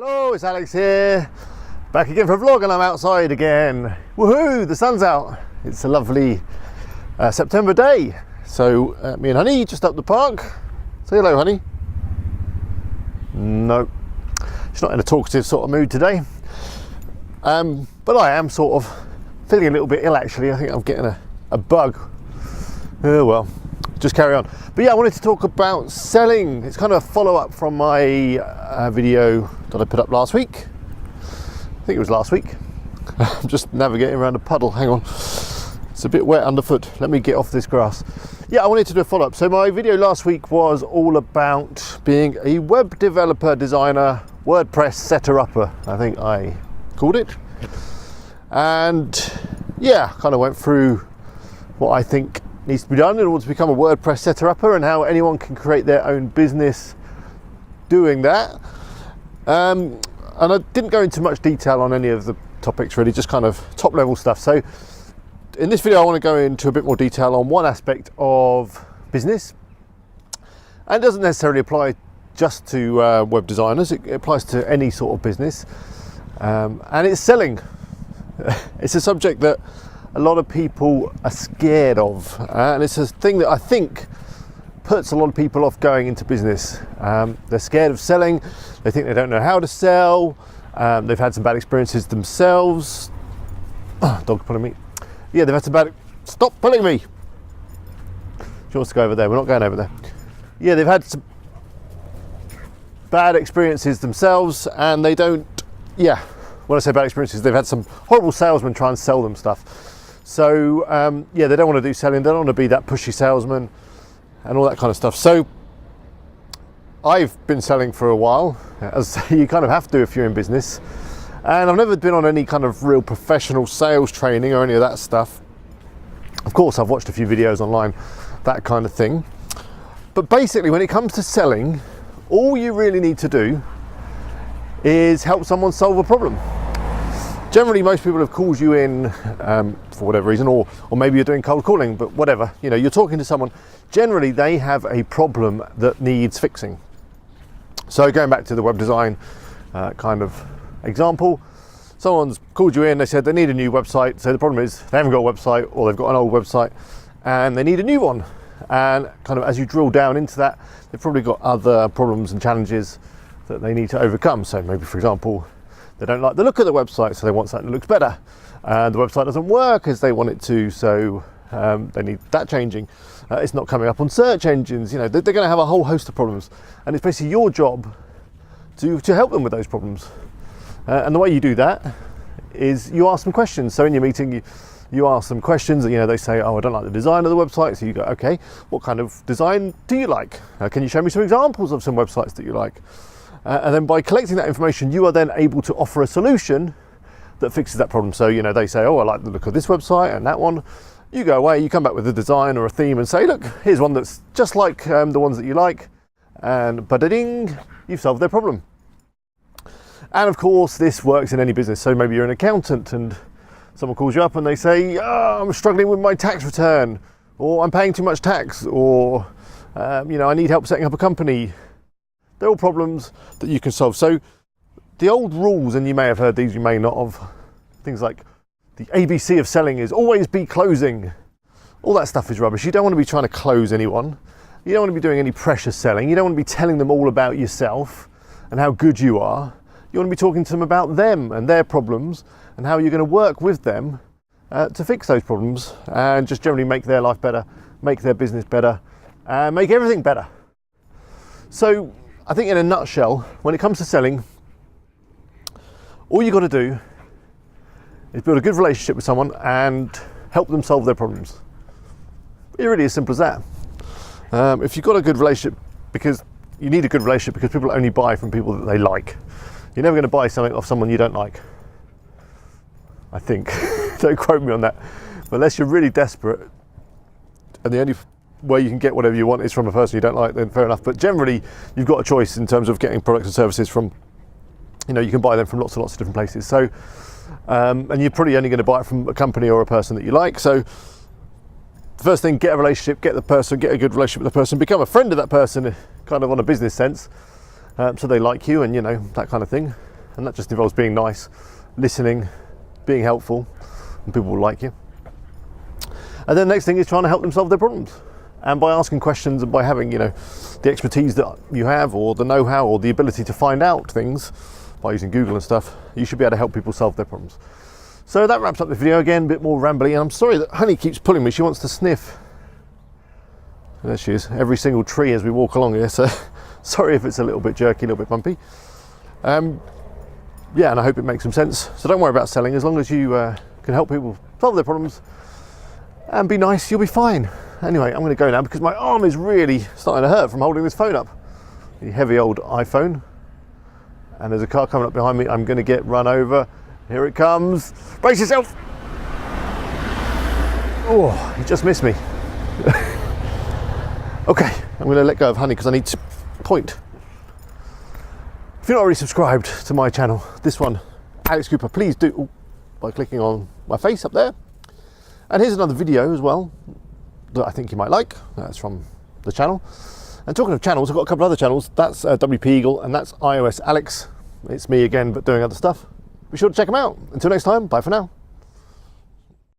Hello, it's Alex here, back again for a vlog, and I'm outside again. Woohoo, the sun's out. It's a lovely September day. So me and Honey just up the park. Say hello, Honey. No, she's not in a talkative sort of mood today. But I am sort of feeling a little bit ill actually. I think I'm getting a bug. Oh well, just carry on. But yeah, I wanted to talk about selling. It's kind of a follow-up from my video that I put up last week. I think it was last week. I'm just navigating around a puddle. Hang on. It's a bit wet underfoot. Let me get off this grass. Yeah, I wanted to do a follow-up. So my video last week was all about being a web developer, designer, WordPress setter-upper, I think I called it. And yeah, kind of went through what I think needs to be done in order to become a WordPress setter-upper and how anyone can create their own business doing that. And I didn't go into much detail on any of the topics really, just kind of top level stuff. So in this video I want to go into a bit more detail on one aspect of business, and it doesn't necessarily apply just to web designers, it applies to any sort of business, and it's selling. It's a subject that a lot of people are scared of, and it's a thing that I think puts a lot of people off going into business. They're scared of selling, they think they don't know how to sell, they've had some bad experiences themselves. Dog pulling me. Yeah, they've had some bad... Stop pulling me! She wants to go over there, we're not going over there. Yeah, they've had some bad experiences themselves, and they don't... Yeah, when I say bad experiences, they've had some horrible salesmen try and sell them stuff. So yeah, they don't want to do selling, they don't want to be that pushy salesman and all that kind of stuff. So I've been selling for a while, as you kind of have to if you're in business, and I've never been on any kind of real professional sales training or any of that stuff. Of course, I've watched a few videos online, that kind of thing. But basically, when it comes to selling, all you really need to do is help someone solve a problem. Generally, most people have called you in for whatever reason, or maybe you're doing cold calling, but whatever, you know, you're talking to someone. Generally, they have a problem that needs fixing. So going back to the web design kind of example, someone's called you in, they said they need a new website. So the problem is they haven't got a website, or they've got an old website and they need a new one. And kind of as you drill down into that, they've probably got other problems and challenges that they need to overcome. So maybe, for example, they don't like the look of the website, so they want something that looks better. The website doesn't work as they want it to, so they need that changing. It's not coming up on search engines. You know, they're going to have a whole host of problems, and it's basically your job to help them with those problems. And the way you do that is you ask them questions. So in your meeting, you ask them questions. You know, they say, "Oh, I don't like the design of the website." So you go, "Okay, what kind of design do you like? Can you show me some examples of some websites that you like?" And then by collecting that information, you are then able to offer a solution that fixes that problem. So, you know, they say, "Oh, I like the look of this website and that one." You go away, you come back with a design or a theme and say, "Look, here's one that's just like the ones that you like." And ba-da-ding, you've solved their problem. And of course, this works in any business. So maybe you're an accountant and someone calls you up and they say, "Oh, I'm struggling with my tax return," or "I'm paying too much tax," or you know, "I need help setting up a company." They're all problems that you can solve. So the old rules, and you may have heard these, you may not have, things like the ABC of selling is always be closing. All that stuff is rubbish. You don't want to be trying to close anyone. You don't want to be doing any pressure selling. You don't want to be telling them all about yourself and how good you are. You want to be talking to them about them and their problems and how you're going to work with them to fix those problems and just generally make their life better, make their business better, and make everything better. So I think in a nutshell, when it comes to selling, all you got to do is build a good relationship with someone and help them solve their problems. It's really as simple as that. If you've got a good relationship, because you need a good relationship because people only buy from people that they like. You're never going to buy something off someone you don't like, I think. Don't quote me on that. But unless you're really desperate and the only way you can get whatever you want is from a person you don't like, then fair enough. But generally, you've got a choice in terms of getting products and services from, you know, you can buy them from lots and lots of different places. So, and you're probably only going to buy it from a company or a person that you like. So the first thing, get a relationship, get a good relationship with the person, become a friend of that person, kind of on a business sense, so they like you and, you know, that kind of thing. and that just involves being nice, listening, being helpful, and people will like you. And then the next thing is trying to help them solve their problems. And by asking questions and by having, the expertise that you have, or the know-how, or the ability to find out things by using Google and stuff, you should be able to help people solve their problems. So that wraps up the video. Again, a bit more rambly, and I'm sorry that Honey keeps pulling me. She wants to sniff. There she is, every single tree as we walk along here, so sorry if it's a little bit jerky, a little bit bumpy. Yeah, and I hope it makes some sense. So don't worry about selling. As long as you can help people solve their problems and be nice, you'll be fine. Anyway, I'm going to go now because my arm is really starting to hurt from holding this phone up. The heavy old iPhone. And there's a car coming up behind me. I'm going to get run over. Here it comes. Brace yourself. Oh, he just missed me. Okay, I'm going to let go of Honey because I need to point. If you're not already subscribed to my channel, this one, Alex Cooper, please do by clicking on my face up there. And here's another video as well that I think you might like. That's from the channel. And talking of channels, I've got a couple other channels. That's WP Eagle and that's iOS Alex. It's me again, but doing other stuff. Be sure to check them out. Until next time, bye for now.